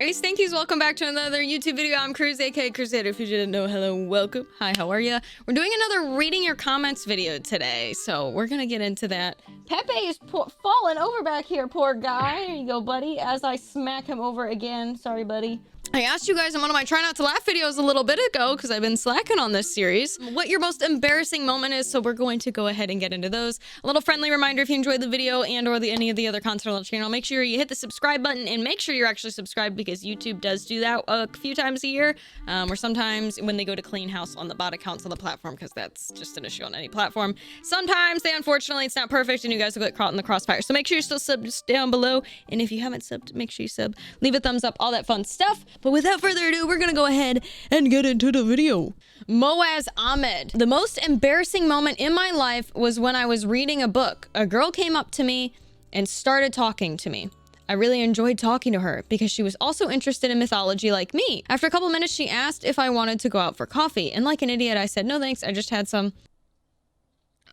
Guys, thank yous. Welcome back to another YouTube video. I'm Cruz, aka Kruzadar. If you didn't know, hello, welcome. Hi, how are ya? We're doing another reading your comments video today, so we're gonna get into that. Pepe is falling over back here, poor guy. Here you go, buddy, as I smack him over again. Sorry, buddy. I asked you guys in one of my try not to laugh videos a little bit ago, because I've been slacking on this series, what your most embarrassing moment is, so we're going to go ahead and get into those. A little friendly reminder, if you enjoyed the video and or any of the other content on the channel, make sure you hit the subscribe button and make sure you're actually subscribed, because YouTube does do that a few times a year, or sometimes when they go to clean house on the bot accounts on the platform, because that's just an issue on any platform. Sometimes they, unfortunately, it's not perfect and you guys will get caught in the crossfire. So make sure you're still subbed down below, and if you haven't subbed, make sure you sub, leave a thumbs up, all that fun stuff. But without further ado, we're gonna go ahead and get into the video. Moaz Ahmed. The most embarrassing moment in my life was when I was reading a book. A girl came up to me and started talking to me. I really enjoyed talking to her because she was also interested in mythology like me. After a couple minutes, she asked if I wanted to go out for coffee, and like an idiot, I said, no thanks, I just had some.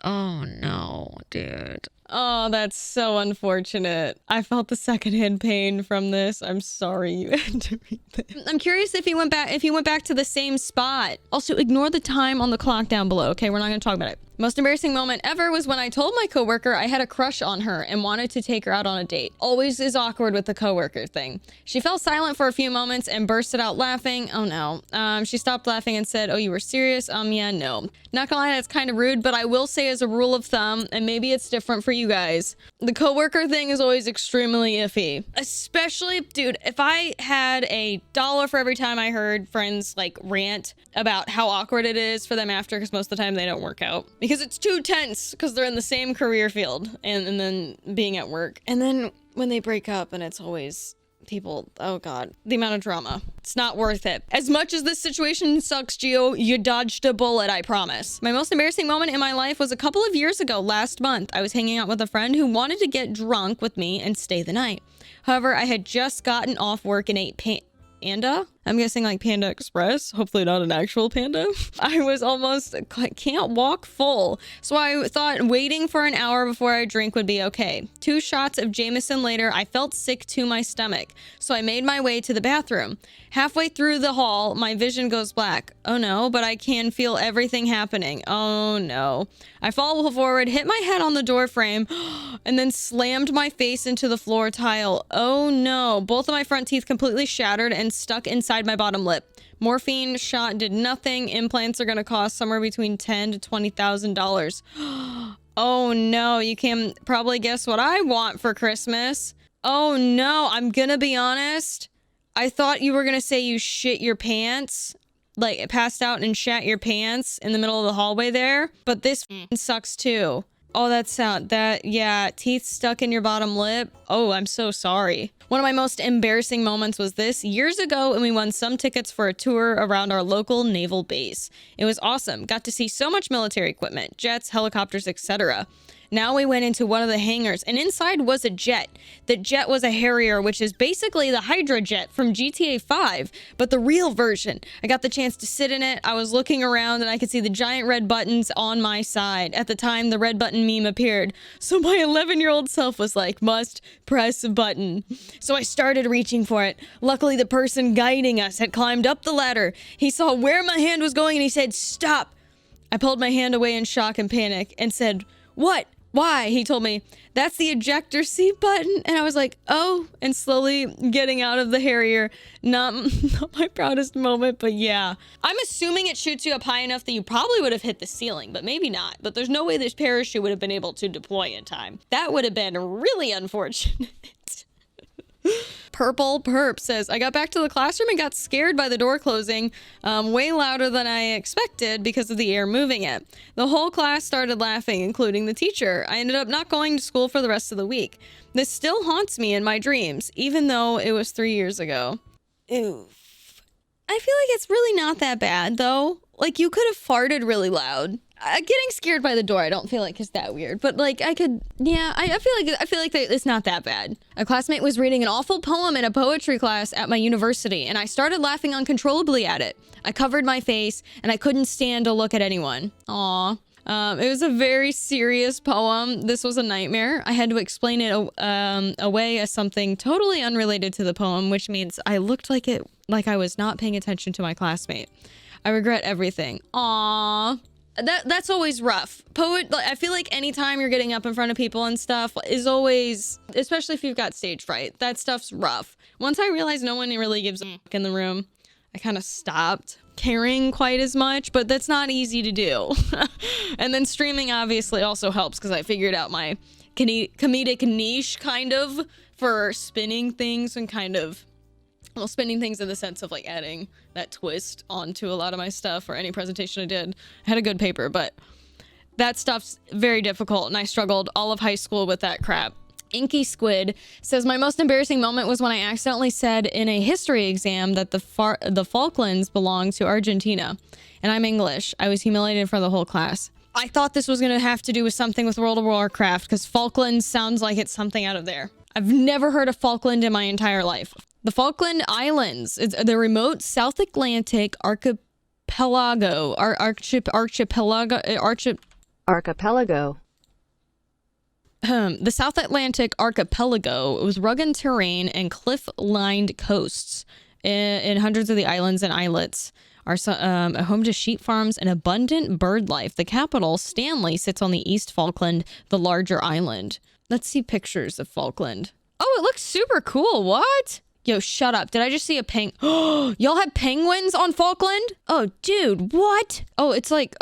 Oh no, dude. Oh, that's so unfortunate. I felt the secondhand pain from this. I'm sorry you had to read this. I'm curious if he went back to the same spot. Also, ignore the time on the clock down below, okay? We're not gonna talk about it. Most embarrassing moment ever was when I told my coworker I had a crush on her and wanted to take her out on a date. Always is awkward with the coworker thing. She fell silent for a few moments and bursted out laughing. Oh no. She stopped laughing and said, oh, you were serious? Yeah, no. Not gonna lie, that's kind of rude, but I will say as a rule of thumb, and maybe it's different for you guys, the coworker thing is always extremely iffy. Especially, dude, if I had $1 for every time I heard friends like rant about how awkward it is for them after, because most of the time they don't work out. Because it's too tense, because they're in the same career field and then being at work. And then when they break up and it's always people, oh god, the amount of drama. It's not worth it. As much as this situation sucks, Gio, you dodged a bullet, I promise. My most embarrassing moment in my life was a couple of years ago, last month. I was hanging out with a friend who wanted to get drunk with me and stay the night. However, I had just gotten off work and ate Panda? I'm guessing like Panda Express. Hopefully not an actual panda. I was almost can't walk full. So I thought waiting for an hour before I drink would be okay. 2 shots of Jameson later, I felt sick to my stomach. So I made my way to the bathroom. Halfway through the hall, my vision goes black. Oh no, but I can feel everything happening. Oh no. I fall forward, hit my head on the door frame, and then slammed my face into the floor tile. Oh no. Both of my front teeth completely shattered and stuck inside my bottom lip. Morphine shot did nothing. Implants are gonna cost somewhere between $10,000 to $20,000. Oh no, you can probably guess what I want for Christmas. Oh no, I'm gonna be honest. I thought you were gonna say you shit your pants, like passed out and shat your pants in the middle of the hallway there, but this sucks too. Oh, yeah, teeth stuck in your bottom lip. Oh, I'm so sorry. One of my most embarrassing moments was this years ago when we won some tickets for a tour around our local naval base. It was awesome. Got to see so much military equipment, jets, helicopters, etc. Now we went into one of the hangars, and inside was a jet. The jet was a Harrier, which is basically the Hydra jet from GTA 5, but the real version. I got the chance to sit in it. I was looking around, and I could see the giant red buttons on my side. At the time, the red button meme appeared, so my 11-year-old self was like, must press a button. So I started reaching for it. Luckily, the person guiding us had climbed up the ladder. He saw where my hand was going, and he said, stop. I pulled my hand away in shock and panic and said, what? Why? He told me, that's the ejector seat button. And I was like, oh, and slowly getting out of the Harrier. Not my proudest moment, but yeah. I'm assuming it shoots you up high enough that you probably would have hit the ceiling, but maybe not. But there's no way this parachute would have been able to deploy in time. That would have been really unfortunate. Purple Perp says, I got back to the classroom and got scared by the door closing way louder than I expected because of the air moving it. The whole class started laughing, including the teacher. I ended up not going to school for the rest of the week. This still haunts me in my dreams, even though it was 3 years ago. Oof. I feel like it's really not that bad, though. Like, you could have farted really loud. Getting scared by the door, I don't feel like is that weird, but like I could, yeah, I feel like it's not that bad. A classmate was reading an awful poem in a poetry class at my university, and I started laughing uncontrollably at it. I covered my face, and I couldn't stand to look at anyone. Aww. It was a very serious poem. This was a nightmare. I had to explain it away as something totally unrelated to the poem, which means I looked like I was not paying attention to my classmate. I regret everything. Aww. That's always rough. I feel like anytime you're getting up in front of people and stuff is always, especially if you've got stage fright, that stuff's rough. Once I realized no one really gives a fuck in the room, I kind of stopped caring quite as much, but that's not easy to do. And then streaming obviously also helps because I figured out my comedic niche kind of for spinning things and kind of, well, spinning things in the sense of like adding that twist onto a lot of my stuff or any presentation I did. I had a good paper, but that stuff's very difficult and I struggled all of high school with that crap. Inky Squid says, my most embarrassing moment was when I accidentally said in a history exam that the Falklands belong to Argentina. And I'm English. I was humiliated for the whole class. I thought this was going to have to do with something with World of Warcraft because Falklands sounds like it's something out of there. I've never heard of Falkland in my entire life. The Falkland Islands, it's the remote South Atlantic archipelago. The South Atlantic archipelago was rugged terrain and cliff-lined coasts. In hundreds of the islands and islets are a home to sheep farms and abundant bird life. The capital, Stanley, sits on the East Falkland, the larger island. Let's see pictures of Falkland. Oh, it looks super cool. What? Yo, shut up. Did I just see a y'all have penguins on Falkland? Oh, dude, what? Oh, it's like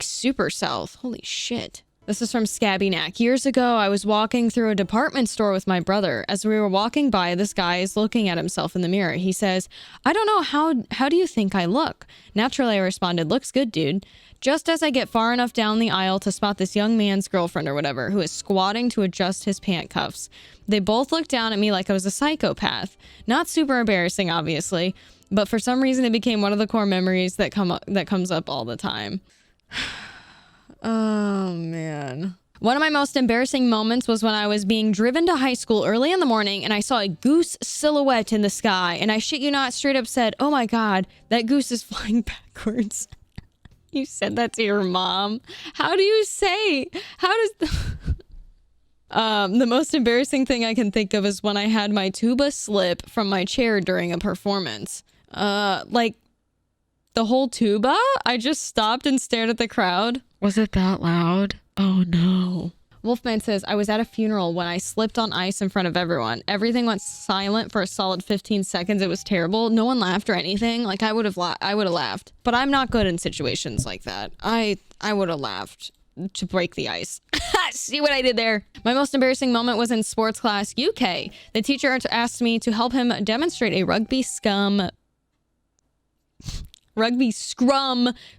super south. Holy shit. This is from Scabby Knack. Years ago, I was walking through a department store with my brother. As we were walking by, this guy is looking at himself in the mirror. He says, I don't know, how do you think I look? Naturally, I responded, looks good, dude. Just as I get far enough down the aisle to spot this young man's girlfriend or whatever, who is squatting to adjust his pant cuffs. They both looked down at me like I was a psychopath. Not super embarrassing, obviously, but for some reason it became one of the core memories that comes up all the time. Oh, man. One of my most embarrassing moments was when I was being driven to high school early in the morning and I saw a goose silhouette in the sky. And I shit you not, straight up said, oh my God, that goose is flying backwards. You said that to your mom? How do you say? The most embarrassing thing I can think of is when I had my tuba slip from my chair during a performance. Like the whole tuba? I just stopped and stared at the crowd. Was it that loud? Oh no. Wolfman says, I was at a funeral when I slipped on ice in front of everyone. Everything went silent for a solid 15 seconds. It was terrible. No one laughed or anything. Like I would have laughed. But I'm not good in situations like that. I would have laughed to break the ice. See what I did there? My most embarrassing moment was in sports class UK. The teacher asked me to help him demonstrate a rugby scrum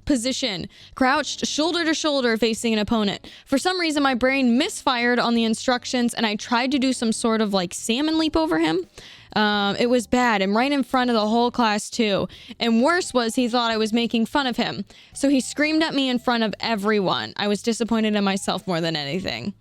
position, crouched shoulder to shoulder facing an opponent. For some reason, my brain misfired on the instructions and I tried to do some sort of like salmon leap over him. It was bad and right in front of the whole class too. And worse was he thought I was making fun of him. So he screamed at me in front of everyone. I was disappointed in myself more than anything.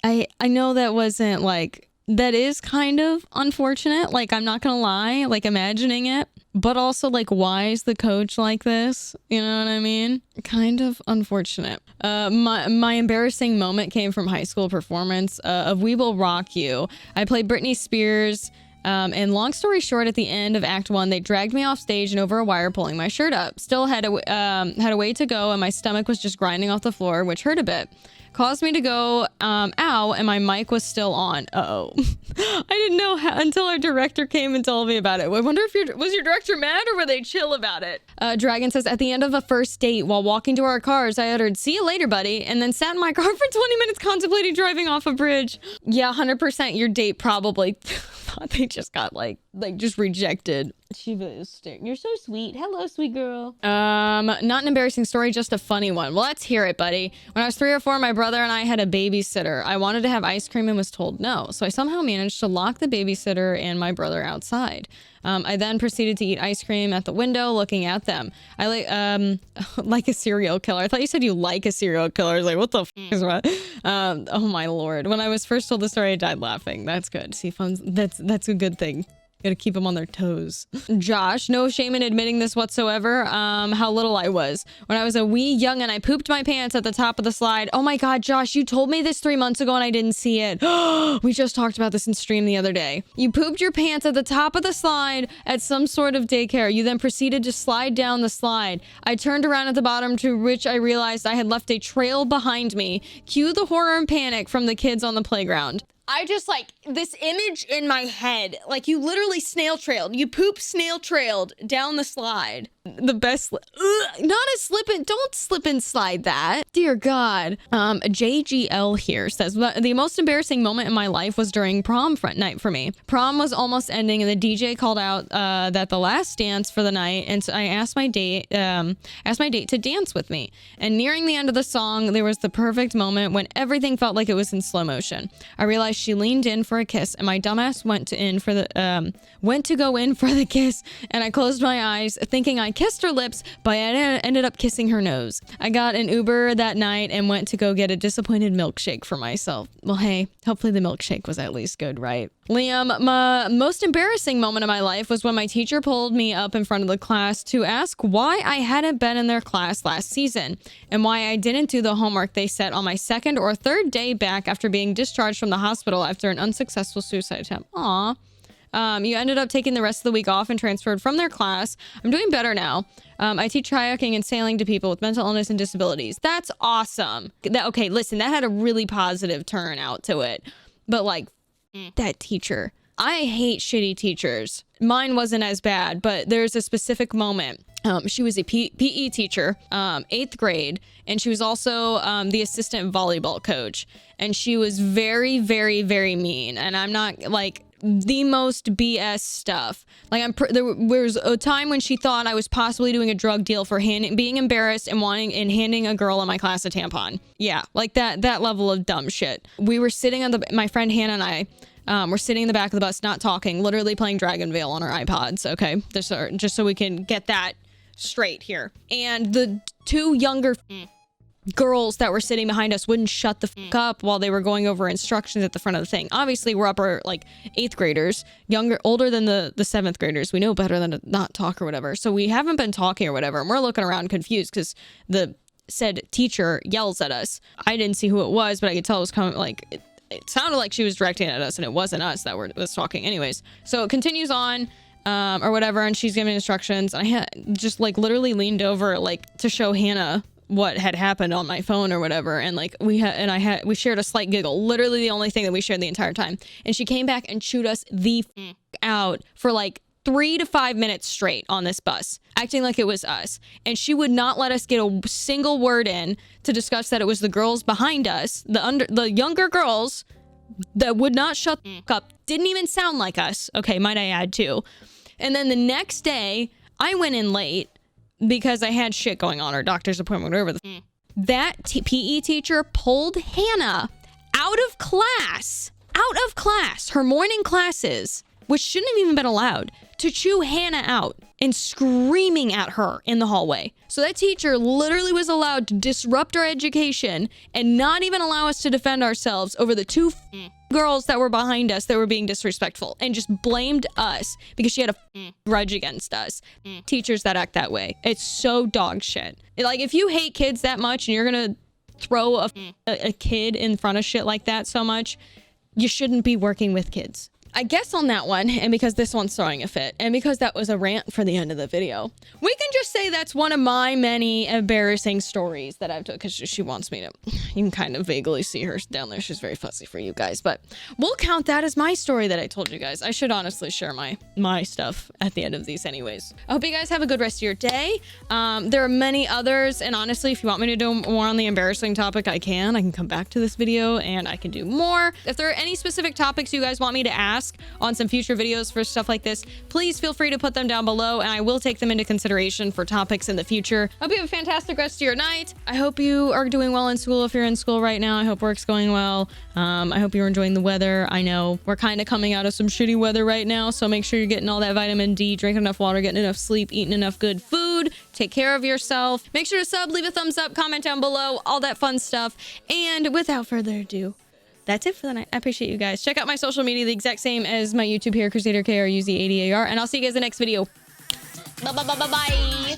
I know that wasn't like, that is kind of unfortunate. Like, I'm not gonna lie, like imagining it. But also, like, why is the coach like this? You know what I mean? Kind of unfortunate. My embarrassing moment came from high school performance of We Will Rock You. I played Britney Spears, and long story short, at the end of Act 1, they dragged me off stage and over a wire pulling my shirt up. Still had a way to go, and my stomach was just grinding off the floor, which hurt a bit. Caused me to go, ow, and my mic was still on. Uh-oh. I didn't know until our director came and told me about it. I wonder if was your director mad or were they chill about it? Dragon says, at the end of a first date, while walking to our cars, I uttered, see you later, buddy, and then sat in my car for 20 minutes contemplating driving off a bridge. Yeah, 100% your date probably thought they just got, like just rejected. Shiva is staring. You're so sweet. Hello, sweet girl. Not an embarrassing story, just a funny one. Well, let's hear it, buddy. When I was 3 or 4, my brother and I had a babysitter. I wanted to have ice cream and was told no. So I somehow managed to lock the babysitter and my brother outside. I then proceeded to eat ice cream at the window, looking at them. I like a serial killer. I thought you said you like a serial killer. I was like, what the f is that? Oh my lord. When I was first told the story, I died laughing. That's good. See, that's a good thing. Gotta keep them on their toes. Josh, no shame in admitting this whatsoever. How little I was. When I was a wee young and I pooped my pants at the top of the slide. Oh my God, Josh, you told me this 3 months ago and I didn't see it. We just talked about this in stream the other day. You pooped your pants at the top of the slide at some sort of daycare. You then proceeded to slide down the slide. I turned around at the bottom, to which I realized I had left a trail behind me. Cue the horror and panic from the kids on the playground. I just like this image in my head. Like you literally snail trailed. You poop snail trailed down the slide. The best. Not a slip and don't slip and slide that. Dear God. JGL here says the most embarrassing moment in my life was during prom night for me. Prom was almost ending and the DJ called out that the last dance for the night, and so I asked my date to dance with me. And nearing the end of the song, there was the perfect moment when everything felt like it was in slow motion. I realized she leaned in for a kiss, and my dumbass went to go in for the kiss, and I closed my eyes thinking I kissed her lips, but I ended up kissing her nose. I got an Uber that night and went to go get a disappointed milkshake for myself. Well, hey, hopefully the milkshake was at least good, right? Liam, my most embarrassing moment of my life was when my teacher pulled me up in front of the class to ask why I hadn't been in their class last season and why I didn't do the homework they set on my second or third day back after being discharged from the hospital after an unsuccessful suicide attempt. Aw. You ended up taking the rest of the week off and transferred from their class. I'm doing better now. I teach kayaking and sailing to people with mental illness and disabilities. That's awesome. Okay, listen, that had a really positive turnout to it. But like, that teacher. I hate shitty teachers. Mine wasn't as bad, but there's a specific moment. She was a PE teacher, 8th grade, and she was also the assistant volleyball coach. And she was very, very, very mean. And I'm not like the most BS stuff. Like there was a time when she thought I was possibly doing a drug deal for being embarrassed and handing a girl in my class a tampon. Yeah, like that level of dumb shit. We were sitting on my friend Hannah and I we're sitting in the back of the bus, not talking, literally playing Dragon Veil on our iPods. Okay, just so we can get that straight here. And the two younger girls that were sitting behind us wouldn't shut the fuck up while they were going over instructions at the front of the thing. Obviously, we're upper like 8th graders, older than the 7th graders. We know better than to not talk or whatever. So we haven't been talking or whatever. And we're looking around confused because the said teacher yells at us. I didn't see who it was, but I could tell it was coming like it sounded like she was directing at us, and it wasn't us that was talking. Anyways, so it continues on. Or whatever, and she's giving instructions. I had just like literally leaned over like to show Hannah what had happened on my phone or whatever, and like we shared a slight giggle, literally the only thing that we shared the entire time. And she came back and chewed us the out for like 3 to 5 minutes straight on this bus, acting like it was us. And she would not let us get a single word in to discuss that it was the girls behind us, the younger girls that would not shut up, didn't even sound like us. Okay, might I add too. And then the next day, I went in late because I had shit going on, or doctor's appointment, whatever. That PE teacher pulled Hannah out of class, her morning classes, which shouldn't have even been allowed, to chew Hannah out and screaming at her in the hallway. So that teacher literally was allowed to disrupt our education and not even allow us to defend ourselves over the two girls that were behind us that were being disrespectful, and just blamed us because she had a grudge against us. Teachers that act that way, it's so dog shit. Like, if you hate kids that much and you're gonna throw a kid in front of shit like that so much, you shouldn't be working with kids. I guess on that one, and because this one's throwing a fit, and because that was a rant for the end of the video, we can just say that's one of my many embarrassing stories that I've told, because she wants me to, you can kind of vaguely see her down there. She's very fussy for you guys, but we'll count that as my story that I told you guys. I should honestly share my stuff at the end of these anyways. I hope you guys have a good rest of your day. There are many others, and honestly, if you want me to do more on the embarrassing topic, I can come back to this video and I can do more. If there are any specific topics you guys want me to ask on some future videos for stuff like this, please feel free to put them down below, and I will take them into consideration for topics in the future. Hope you have a fantastic rest of your night. I hope you are doing well in school if you're in school right now. I hope work's going well. I hope you're enjoying the weather. I know we're kind of coming out of some shitty weather right now, so make sure you're getting all that vitamin D, drinking enough water, getting enough sleep, eating enough good food. Take care of yourself. Make sure to sub, leave a thumbs up, comment down below, all that fun stuff. And without further ado, that's it for the night. I appreciate you guys. Check out my social media, the exact same as my YouTube here, Crusader, KRUZ80AR, and I'll see you guys in the next video. Bye.